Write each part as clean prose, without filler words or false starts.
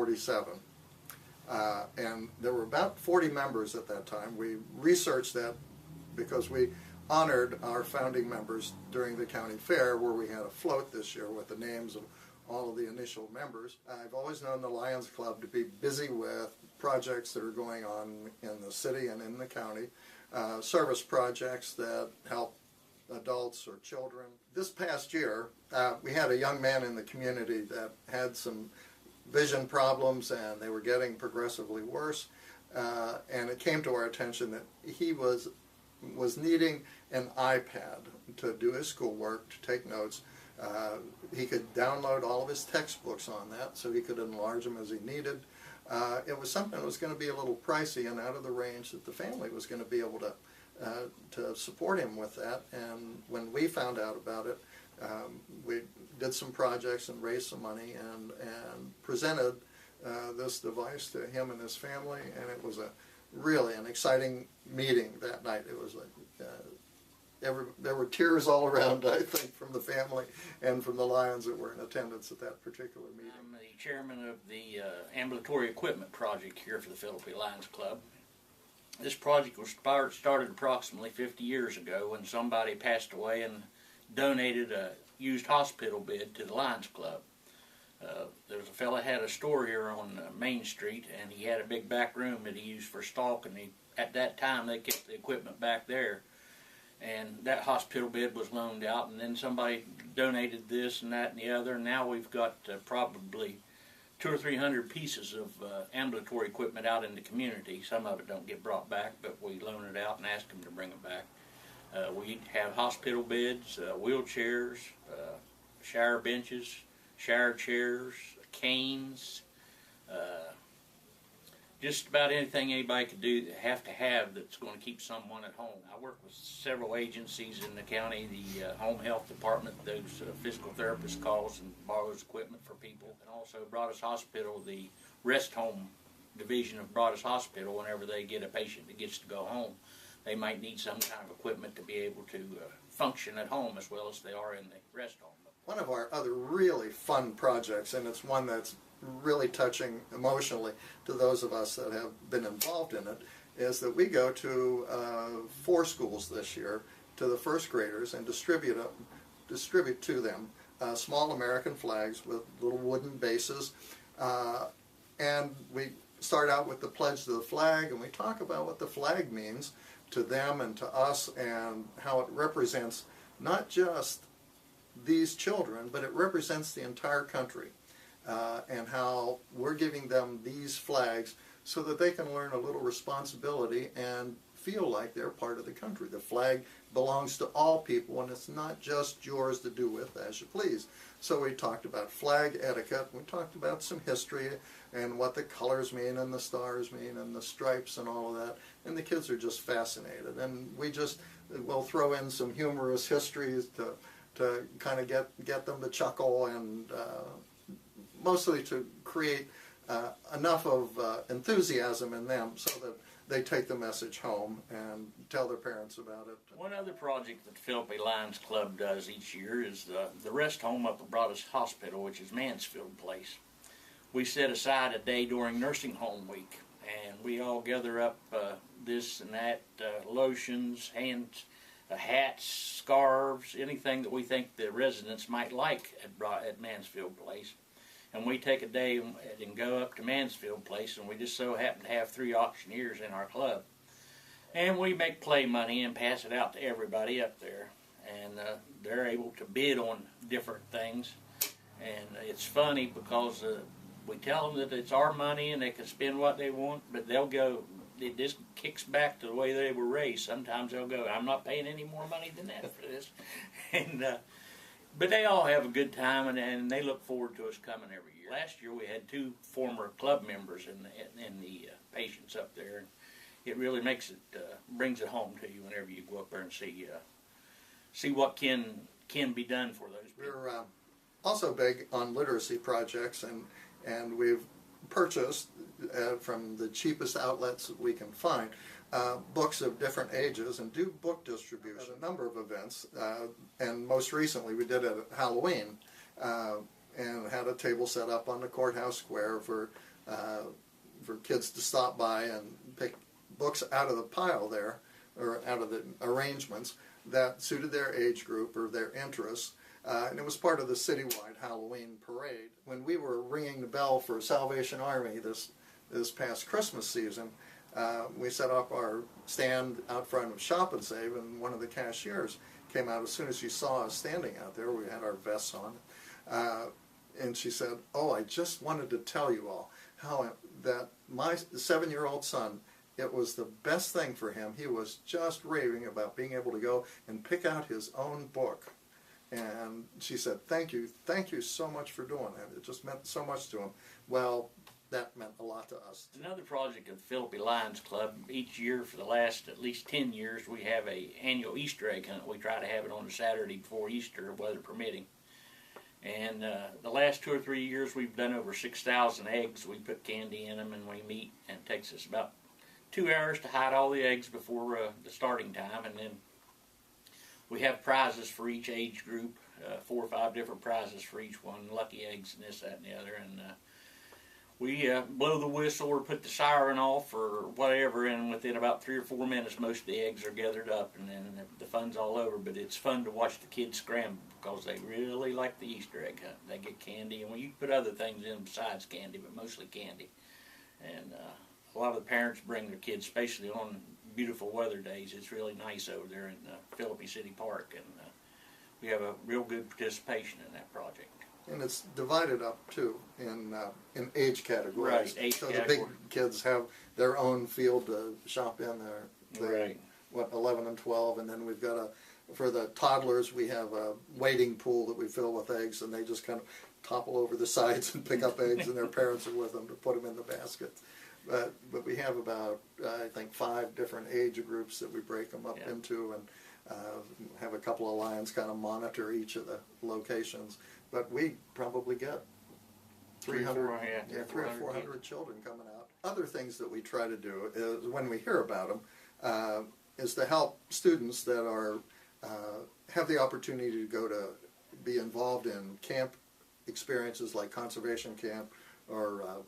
1947. And there were about 40 members at that time. We researched that because we honored our founding members during the county fair, where we had a float this year with the names of all of the initial members. I've always known the Lions Club to be busy with projects that are going on in the city and in the county, service projects that help adults or children. This past year, we had a young man in the community that had some vision problems, and they were getting progressively worse, and it came to our attention that he was needing an iPad to do his schoolwork, to take notes. He could download all of his textbooks on that, so he could enlarge them as he needed. It was something that was going to be a little pricey and out of the range that the family was going to be able to support him with that. And when we found out about it, we did some projects and raised some money and presented this device to him and his family, and it was really an exciting meeting that night. It was like there were tears all around, I think, from the family and from the Lions that were in attendance at that particular meeting. I'm the chairman of the Ambulatory Equipment Project here for the Philippi Lions Club. This project was started approximately 50 years ago when somebody passed away and donated a used hospital bed to the Lions Club. There was a fella had a store here on Main Street, and he had a big back room that he used for stock, and at that time they kept the equipment back there. And that hospital bed was loaned out, and then somebody donated this and that and the other, and now we've got probably 200 or 300 pieces of ambulatory equipment out in the community. Some of it don't get brought back, but we loan it out and ask them to bring it back. We have hospital beds, wheelchairs, shower benches, shower chairs, canes, just about anything anybody could have to have that's going to keep someone at home. I work with several agencies in the county, the home health department, those physical therapist calls and borrows equipment for people, and also Broaddus Hospital, the rest home division of Broaddus Hospital. Whenever they get a patient that gets to go home, they might need some kind of equipment to be able to function at home as well as they are in the rest home. One of our other really fun projects, and it's one that's really touching emotionally to those of us that have been involved in it, is that we go to 4 schools this year, to the first graders, and distribute to them small American flags with little wooden bases. And we start out with the pledge to the flag, and we talk about what the flag means to them and to us, and how it represents not just these children, but it represents the entire country, and how we're giving them these flags so that they can learn a little responsibility and feel like they're part of the country. The flag belongs to all people, and it's not just yours to do with as you please. So we talked about flag etiquette, we talked about some history and what the colors mean and the stars mean and the stripes and all of that, and the kids are just fascinated. And we'll throw in some humorous histories to kind of get them to chuckle, and mostly to create enough of enthusiasm in them so that they take the message home and tell their parents about it. One other project that the Philippi Lions Club does each year is the rest home up at Broaddus Hospital, which is Mansfield Place. We set aside a day during Nursing Home Week, and we all gather up this and that, lotions, hats, scarves, anything that we think the residents might like at Mansfield Place. And we take a day and go up to Mansfield Place, and we just so happen to have 3 auctioneers in our club. And we make play money and pass it out to everybody up there. And they're able to bid on different things. And it's funny because we tell them that it's our money and they can spend what they want, but they'll go, it just kicks back to the way they were raised. Sometimes they'll go, I'm not paying any more money than that for this. But they all have a good time, and they look forward to us coming every year. Last year we had 2 former club members in the patients up there. It really brings it home to you whenever you go up there and see what can be done for those people. We're also big on literacy projects, and we've purchased from the cheapest outlets that we can find books of different ages, and do book distribution. A number of events, and most recently we did it at Halloween, and had a table set up on the courthouse square for for kids to stop by and pick books out of the pile there, or out of the arrangements that suited their age group or their interests. And it was part of the citywide Halloween parade. When we were ringing the bell for Salvation Army this past Christmas season, we set up our stand out front of Shop and Save, and one of the cashiers came out as soon as she saw us standing out there. We had our vests on. And she said, "Oh, I just wanted to tell you all how that my 7-year-old son, it was the best thing for him. He was just raving about being able to go and pick out his own book." And she said, thank you so much for doing that. It just meant so much to him. Well, that meant a lot to us. Another project of the Philippi Lions Club, each year for the last at least 10 years, we have an annual Easter egg hunt. We try to have it on a Saturday before Easter, weather permitting. And the last 2 or 3 years, we've done over 6,000 eggs. We put candy in them, and we meet, and it takes us about 2 hours to hide all the eggs before the starting time, and then we have prizes for each age group, 4 or 5 different prizes for each one, lucky eggs and this, that, and the other. And we blow the whistle or put the siren off or whatever, and within about 3 or 4 minutes, most of the eggs are gathered up, and then the fun's all over. But it's fun to watch the kids scramble because they really like the Easter egg hunt. They get candy, and you put other things in besides candy, but mostly candy. And a lot of the parents bring their kids, especially on beautiful weather days. It's really nice over there in Philippi City Park, and we have a real good participation in that project. And it's divided up too in age categories. Right, age so category. The big kids have their own field to shop in there. Right. 11 and 12, and then we've got for the toddlers we have a wading pool that we fill with eggs, and they just kind of topple over the sides and pick up eggs, and their parents are with them to put them in the basket. But we have about, I think, 5 different age groups that we break them up into, and have a couple of lions kind of monitor each of the locations. But we probably get 300 or 400 children coming out. Other things that we try to do is, when we hear about them, is to help students that are have the opportunity to go to be involved in camp experiences like conservation camp or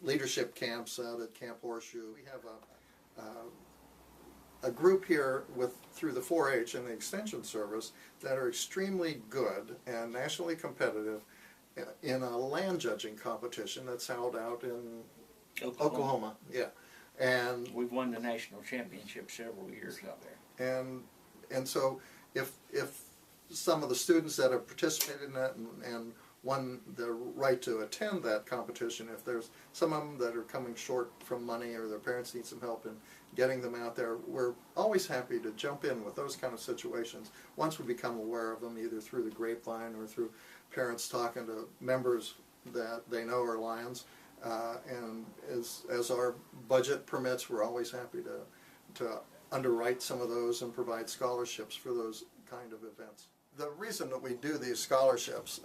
leadership camps out at Camp Horseshoe. We have a group here through the 4-H and the Extension Service that are extremely good and nationally competitive in a land judging competition that's held out in Oklahoma. Yeah, and we've won the national championship several years out there. And so if some of the students that have participated in that and won the right to attend that competition, if there's some of them that are coming short from money or their parents need some help in getting them out there, we're always happy to jump in with those kind of situations once we become aware of them, either through the grapevine or through parents talking to members that they know are Lions. And as our budget permits, we're always happy to underwrite some of those and provide scholarships for those kind of events. The reason that we do these scholarships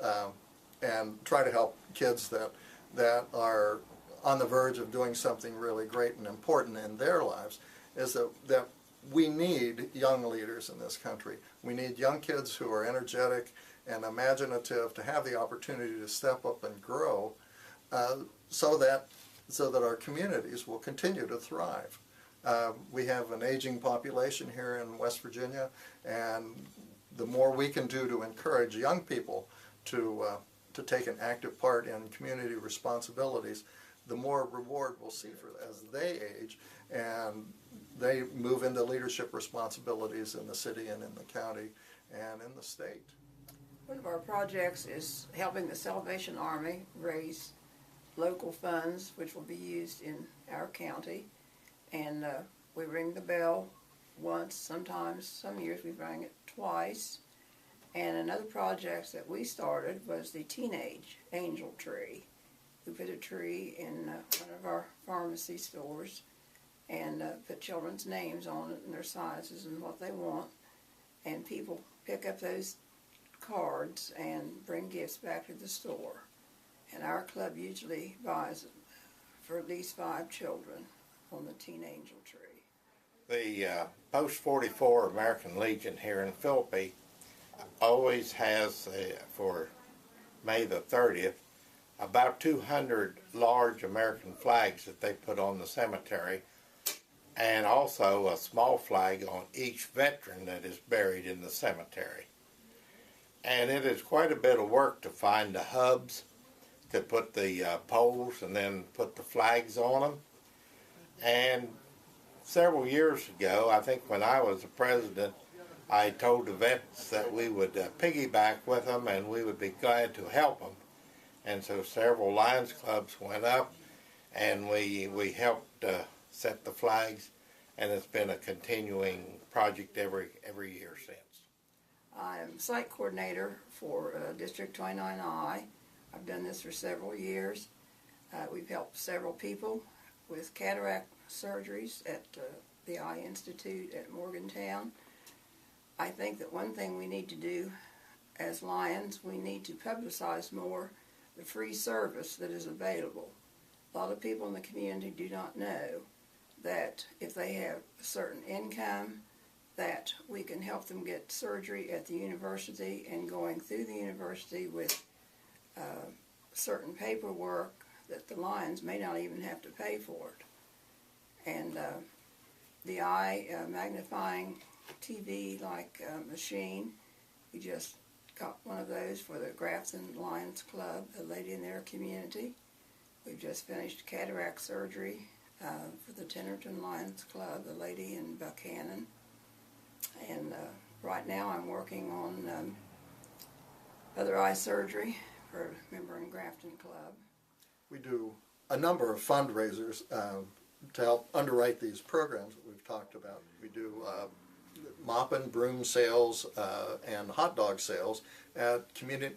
and try to help kids that are on the verge of doing something really great and important in their lives is that we need young leaders in this country. We need young kids who are energetic and imaginative to have the opportunity to step up and grow so that our communities will continue to thrive. We have an aging population here in West Virginia, and the more we can do to encourage young people to take an active part in community responsibilities, the more reward we'll see as they age and they move into leadership responsibilities in the city and in the county and in the state. One of our projects is helping the Salvation Army raise local funds which will be used in our county, and we ring the bell once, sometimes some years we rang it twice. And another project that we started was the Teenage Angel Tree. We put a tree in one of our pharmacy stores and put children's names on it and their sizes and what they want, and people pick up those cards and bring gifts back to the store. And our club usually buys for at least 5 children on the Teen Angel Tree. The Post 44 American Legion here in Philippi always has, for May the 30th, about 200 large American flags that they put on the cemetery, and also a small flag on each veteran that is buried in the cemetery. And it is quite a bit of work to find the hubs, to put the poles and then put the flags on them. And several years ago, I think when I was the president, I told the vets that we would piggyback with them and we would be glad to help them. And so several Lions clubs went up and we helped set the flags, and it's been a continuing project every year since. I'm site coordinator for District 29I. I've done this for several years. We've helped several people with cataract surgeries at the Eye Institute at Morgantown. I think that one thing we need to do as Lions, we need to publicize more the free service that is available. A lot of people in the community do not know that if they have a certain income, that we can help them get surgery at the university, and going through the university with certain paperwork that the Lions may not even have to pay for it. And the eye magnifying TV like machine, we just got one of those for the Grafton Lions Club, a lady in their community. We've just finished cataract surgery for the Tennerton Lions Club, a lady in Buchanan. And right now I'm working on other eye surgery for a member in Grafton Club. We do a number of fundraisers to help underwrite these programs that we've talked about. We do mop and broom sales and hot dog sales at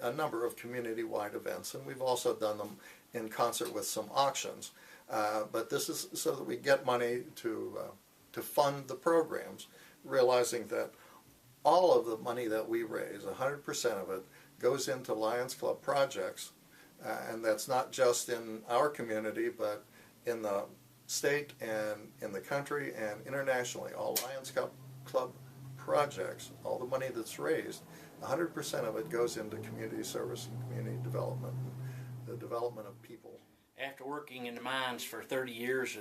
a number of community-wide events, and we've also done them in concert with some auctions. But this is so that we get money to fund the programs, realizing that all of the money that we raise, 100% of it, goes into Lions Club projects, and that's not just in our community, but in the state and in the country and internationally. All Lions Club projects, all the money that's raised, 100% of it goes into community service and community development, the development of people. After working in the mines for 30 years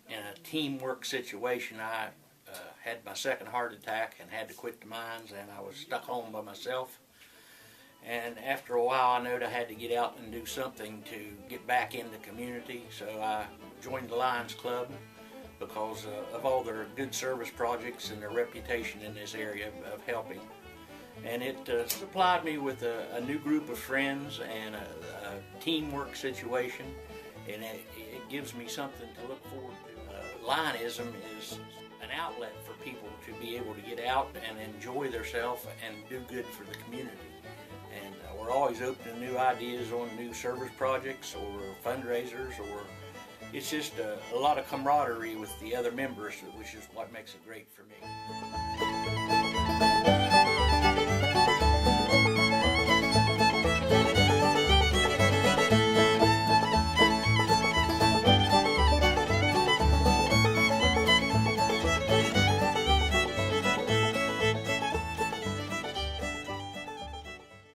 in a teamwork situation, I had my second heart attack and had to quit the mines, and I was stuck home by myself. And after a while, I knew I had to get out and do something to get back in the community, so I joined the Lions Club because of all their good service projects and their reputation in this area of helping. And it supplied me with a new group of friends and a teamwork situation, and it gives me something to look forward to. Lionism is an outlet for people to be able to get out and enjoy themselves and do good for the community. And we're always open to new ideas on new service projects or fundraisers, or it's just a lot of camaraderie with the other members, which is what makes it great for me.